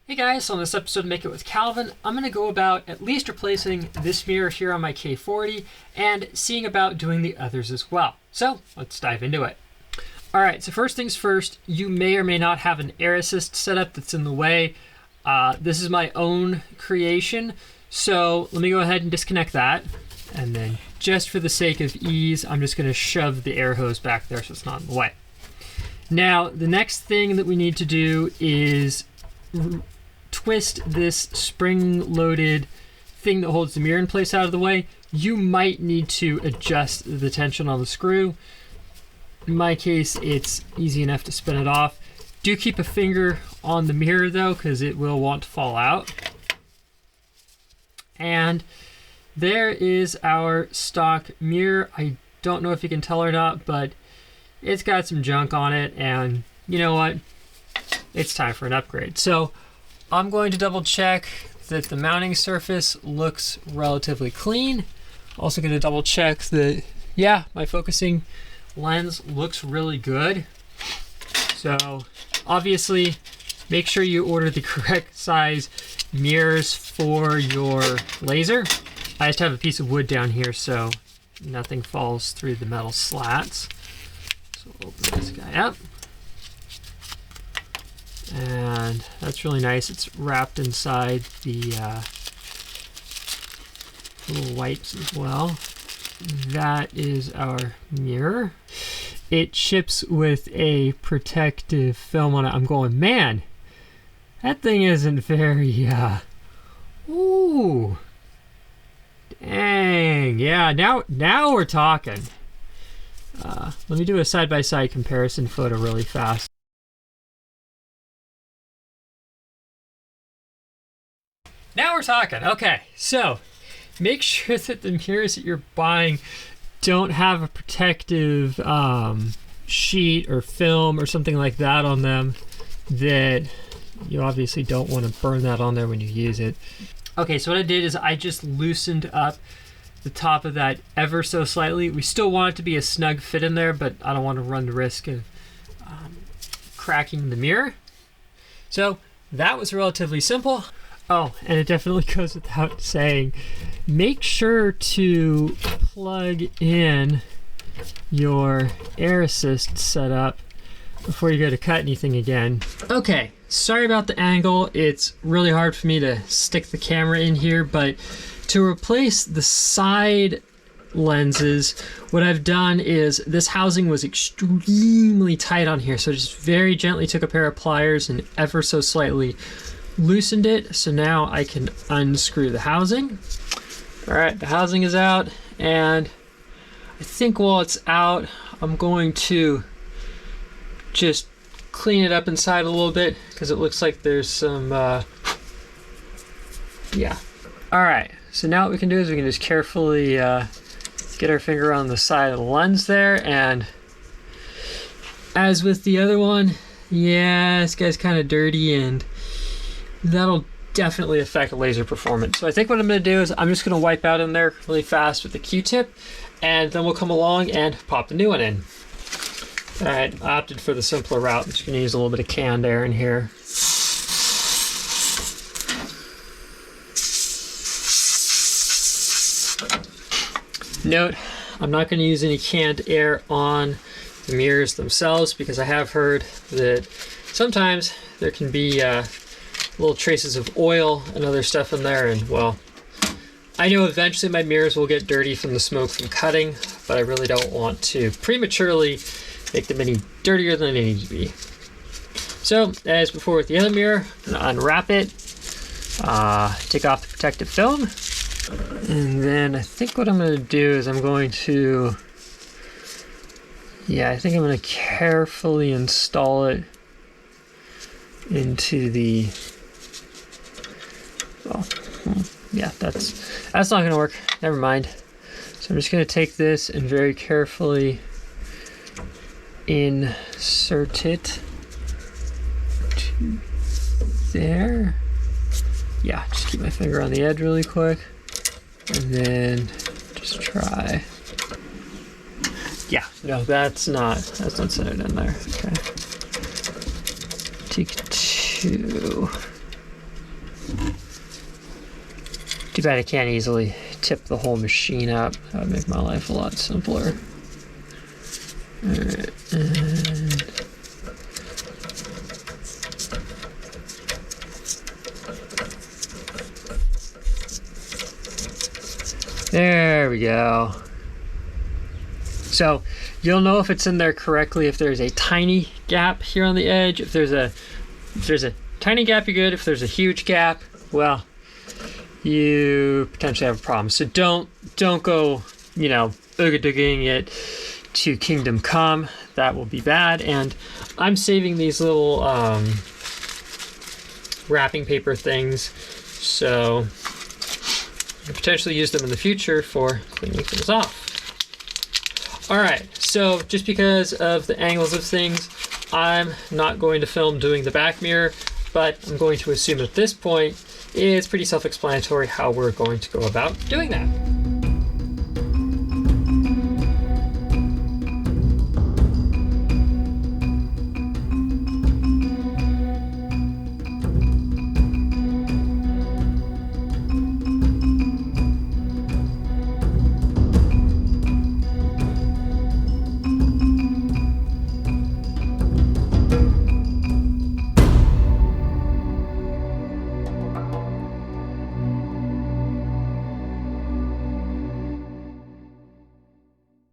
Hey guys, so on this episode of Make It with Calvin, I'm going to go about at least replacing this mirror here on my K40 and seeing about doing the others as well. So let's dive into it. Alright, so first things first, you may or may not have an air assist setup that's in the way. This is my own creation, so let me go ahead and disconnect that. And then just for the sake of ease, I'm just going to shove the air hose back there so it's not in the way. Now, the next thing that we need to do is twist this spring-loaded thing that holds the mirror in place out of the way. You might need to adjust the tension on the screw. In my case, it's easy enough to spin it off. Do keep a finger on the mirror though, because it will want to fall out. And there is our stock mirror. I don't know if you can tell or not, but it's got some junk on it, and you know what? It's time for an upgrade. So I'm going to double check that the mounting surface looks relatively clean. Also going to double check that, yeah, my focusing lens looks really good. So obviously make sure you order the correct size mirrors for your laser. I just have a piece of wood down here so nothing falls through the metal slats. So we'll open this guy up. And that's really nice. It's wrapped inside the little wipes as well. That is our mirror. It ships with a protective film on it. I'm going, man, that thing isn't very, ooh, dang, yeah, now we're talking. Let me do a side-by-side comparison photo really fast. Now we're talking. Okay, so make sure that the mirrors that you're buying don't have a protective sheet or film or something like that on them, that you obviously don't want to burn that on there when you use it. Okay, so what I did is I just loosened up the top of that ever so slightly. We still want it to be a snug fit in there, but I don't want to run the risk of cracking the mirror. So that was relatively simple. Oh, and it definitely goes without saying, make sure to plug in your air assist setup before you go to cut anything again. Okay, sorry about the angle. It's really hard for me to stick the camera in here, but to replace the side lenses, what I've done is this housing was extremely tight on here, so I just very gently took a pair of pliers and ever so slightly loosened it, so now I can unscrew the housing. All right, the housing is out, and I think while it's out, I'm going to just clean it up inside a little bit because it looks like there's some, yeah. All right, so now what we can do is we can just carefully get our finger on the side of the lens there, and as with the other one, yeah, this guy's kind of dirty, and that'll definitely affect laser performance. So I think what I'm going to do is I'm just going to wipe out in there really fast with the Q-tip, and then we'll come along and pop the new one in. All right, I opted for the simpler route. I'm just going to use a little bit of canned air in here. Note, I'm not going to use any canned air on the mirrors themselves because I have heard that sometimes there can be little traces of oil and other stuff in there, and well, I know eventually my mirrors will get dirty from the smoke from cutting, but I really don't want to prematurely make them any dirtier than they need to be. So as before with the other mirror, I'm going to unwrap it, take off the protective film, and then I think what I'm going to do is I'm going to, yeah, I think I'm going to carefully install it into the, well, yeah, that's not going to work. Never mind. So I'm just going to take this and very carefully insert it to there. Yeah, just keep my finger on the edge really quick, and then just try. Yeah, no, that's not centered in there. Okay. Take two. bad I can't easily tip the whole machine up. That would make my life a lot simpler. Alright, and there we go. So you'll know if it's in there correctly if there's a tiny gap here on the edge. If there's a tiny gap, you're good. If there's a huge gap, well, you potentially have a problem. So don't go, you know, ooga-dooging it to Kingdom Come. That will be bad. And I'm saving these little wrapping paper things, so I can potentially use them in the future for cleaning things off. All right, so just because of the angles of things, I'm not going to film doing the back mirror, but I'm going to assume at this point it's pretty self-explanatory how we're going to go about doing that.